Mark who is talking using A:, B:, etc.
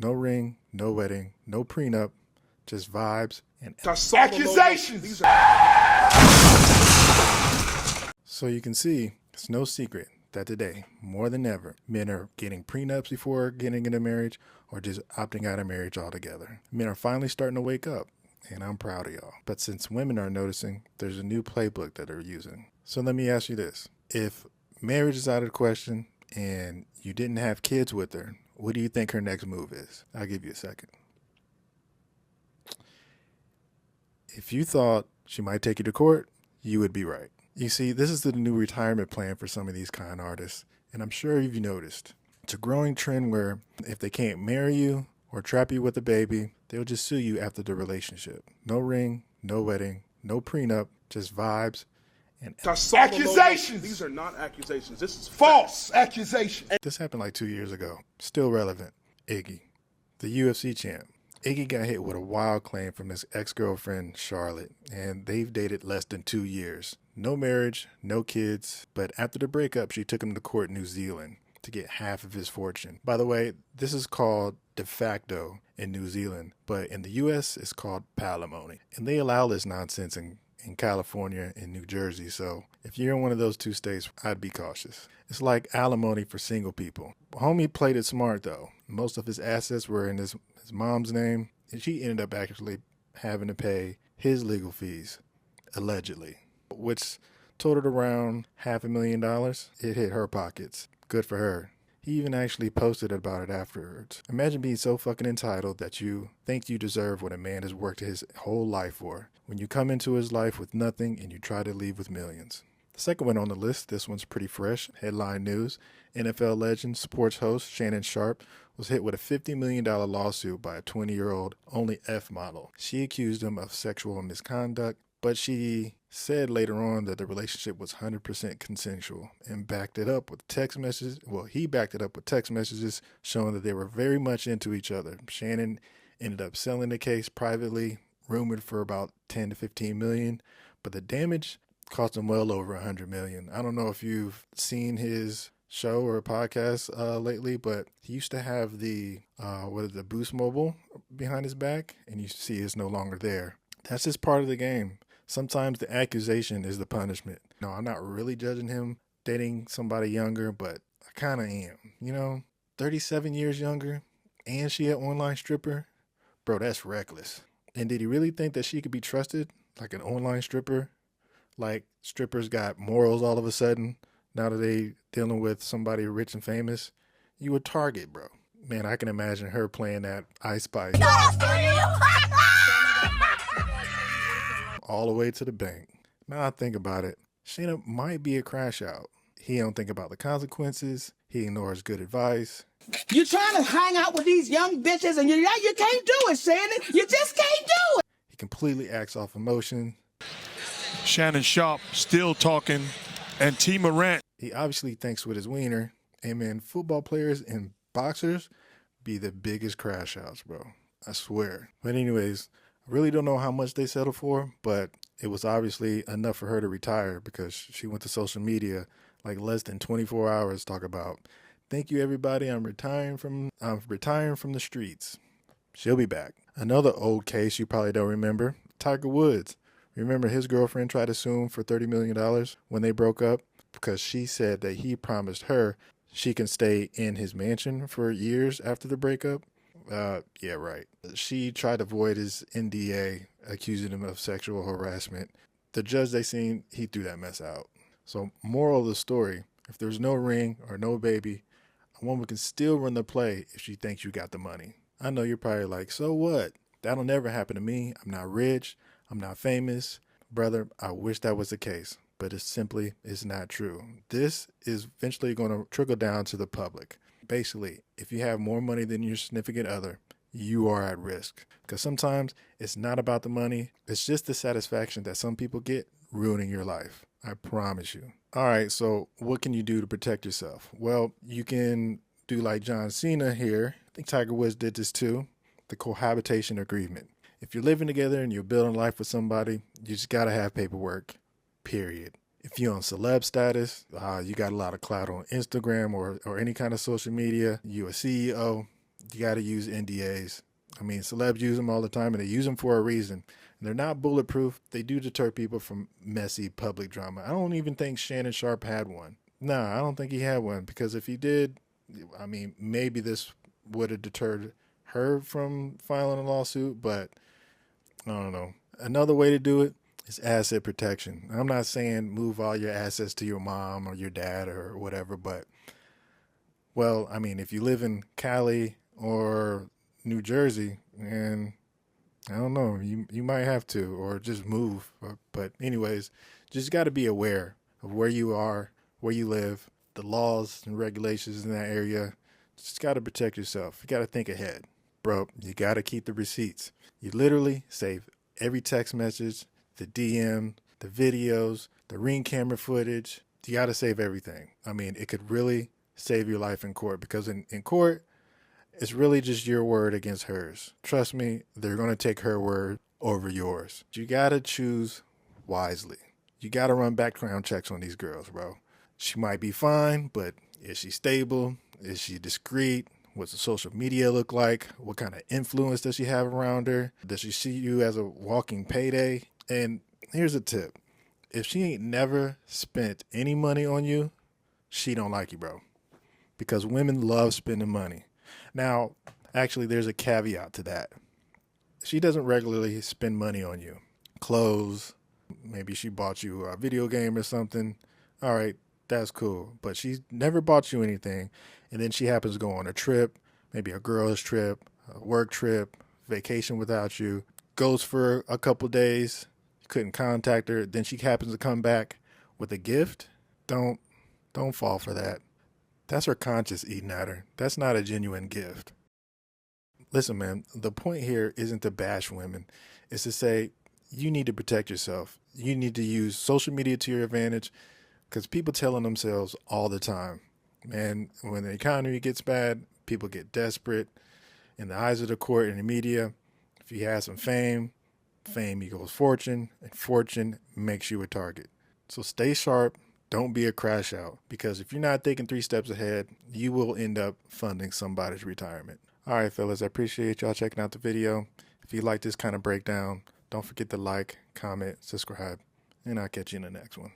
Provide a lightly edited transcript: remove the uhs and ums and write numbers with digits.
A: No ring, no wedding, no prenup, just vibes and
B: accusations.
A: So you can see, it's no secret that today, more than ever, men are getting prenups before getting into marriage or just opting out of marriage altogether. Men are finally starting to wake up, and I'm proud of y'all. But since women are noticing, there's a new playbook that they're using. So let me ask you this. If marriage is out of the question and you didn't have kids with her, what do you think her next move is? I'll give you a second. If you thought she might take you to court, you would be right. You see, this is the new retirement plan for some of these con artists, and I'm sure you've noticed. It's a growing trend where if they can't marry you or trap you with a baby, they'll just sue you after the relationship. No ring, no wedding, no prenup, just vibes and
B: accusations. These are not accusations. This is false accusations.
A: This happened like 2 years ago. Still relevant. Iggy, the UFC champ. Iggy got hit with a wild claim from his ex-girlfriend, Charlotte, and they've dated less than 2 years. No marriage, no kids, but after the breakup, she took him to court in New Zealand to get half of his fortune. By the way, this is called de facto in New Zealand, but in the U.S., it's called palimony. And they allow this nonsense in California and New Jersey, so if you're in one of those two states, I'd be cautious. It's like alimony for single people. Homie played it smart, though. Most of his assets were in his mom's name, and she ended up actually having to pay his legal fees, allegedly, which totaled around $500,000. It hit her pockets. Good for her. He even actually posted about it afterwards. Imagine being so fucking entitled that you think you deserve what a man has worked his whole life for, when you come into his life with nothing and you try to leave with millions. The second one on the list, this one's pretty fresh. Headline news. NFL legend, sports host Shannon Sharpe was hit with a $50 million lawsuit by a 20-year-old only F model. She accused him of sexual misconduct, but she said later on that the relationship was 100% consensual and backed it up with text messages. Well, he backed it up with text messages showing that they were very much into each other. Shannon ended up selling the case privately, rumored for about 10 to 15 million, but the damage cost him well over 100 million. I don't know if you've seen his show or podcast lately, but he used to have the Boost Mobile behind his back, and you see it's no longer there. That's just part of the game. Sometimes the accusation is the punishment. No, I'm not really judging him dating somebody younger, but I kind of am. 37 years younger, and she an online stripper? Bro, that's reckless. And did he really think that she could be trusted like an online stripper? Like strippers got morals all of a sudden now that they dealing with somebody rich and famous? You a target, bro. Man, I can imagine her playing that Ice Spice all the way to the bank. Now I think about it, Shayna might be a crash out. He don't think about the consequences. He ignores good advice.
C: You're trying to hang out with these young bitches and you can't do it, Shannon. You just can't do it.
A: He completely acts off emotion.
B: Shannon Sharpe still talking, and T. Morant.
A: He obviously thinks with his wiener. And man, football players and boxers be the biggest crash outs, bro. I swear. But anyways, I really don't know how much they settled for, but it was obviously enough for her to retire because she went to social media like less than 24 hours to talk about, thank you everybody, I'm retiring from the streets. She'll be back. Another old case you probably don't remember, Tiger Woods. Remember his girlfriend tried to sue him for $30 million when they broke up because she said that he promised her she can stay in his mansion for years after the breakup. Yeah, right. She tried to avoid his NDA, accusing him of sexual harassment. The judge they seen, he threw that mess out. So moral of the story, if there's no ring or no baby, a woman can still run the play if she thinks you got the money. I know you're probably like, so what? That'll never happen to me. I'm not rich. I'm not famous. Brother, I wish that was the case, but it simply is not true. This is eventually going to trickle down to the public. Basically, if you have more money than your significant other, you are at risk. Because sometimes it's not about the money. It's just the satisfaction that some people get ruining your life. I promise you. All right, so what can you do to protect yourself? Well, you can do like John Cena here. I think Tiger Woods did this too. The cohabitation agreement. If you're living together and you're building life with somebody, you just got to have paperwork, period. If you're on celeb status, you got a lot of clout on Instagram or any kind of social media, you're a CEO, you got to use NDAs. I mean, celebs use them all the time, and they use them for a reason. And they're not bulletproof. They do deter people from messy public drama. I don't even think Shannon Sharp had one. Nah, I don't think he had one, because if he did, I mean, maybe this would have deterred her from filing a lawsuit, but I don't know. Another way to do it is asset protection. I'm not saying move all your assets to your mom or your dad or whatever, but, well, I mean, if you live in Cali or New Jersey, and I don't know, you might have to, or just move. But anyways, just got to be aware of where you are, where you live, the laws and regulations in that area. Just got to protect yourself. You got to think ahead. Bro, you got to keep the receipts. You literally save every text message, the DM, the videos, the Ring camera footage. You got to save everything. I mean, it could really save your life in court, because in court, it's really just your word against hers. Trust me, they're going to take her word over yours. You got to choose wisely. You got to run background checks on these girls, bro. She might be fine, but is she stable? Is she discreet? What's the social media look like? What kind of influence does she have around her? Does she see you as a walking payday? And here's a tip. If she ain't never spent any money on you, she don't like you, bro. Because women love spending money. Now, actually, there's a caveat to that. She doesn't regularly spend money on you. Clothes, maybe she bought you a video game or something. All right, that's cool. But she's never bought you anything. And then she happens to go on a trip, maybe a girl's trip, a work trip, vacation without you, goes for a couple days, you couldn't contact her, then she happens to come back with a gift. Don't fall for that. That's her conscience eating at her. That's not a genuine gift. Listen, man, the point here isn't to bash women. It's to say you need to protect yourself. You need to use social media to your advantage, because people telling themselves all the time. Man, when the economy gets bad, people get desperate. In the eyes of the court and the media, if you have some fame equals fortune, and fortune makes you a target. So stay sharp. Don't be a crash out, because if you're not thinking 3 steps ahead, you will end up funding somebody's retirement. All right, fellas, I appreciate y'all checking out the video. If you like this kind of breakdown, don't forget to like, comment, subscribe, and I'll catch you in the next one.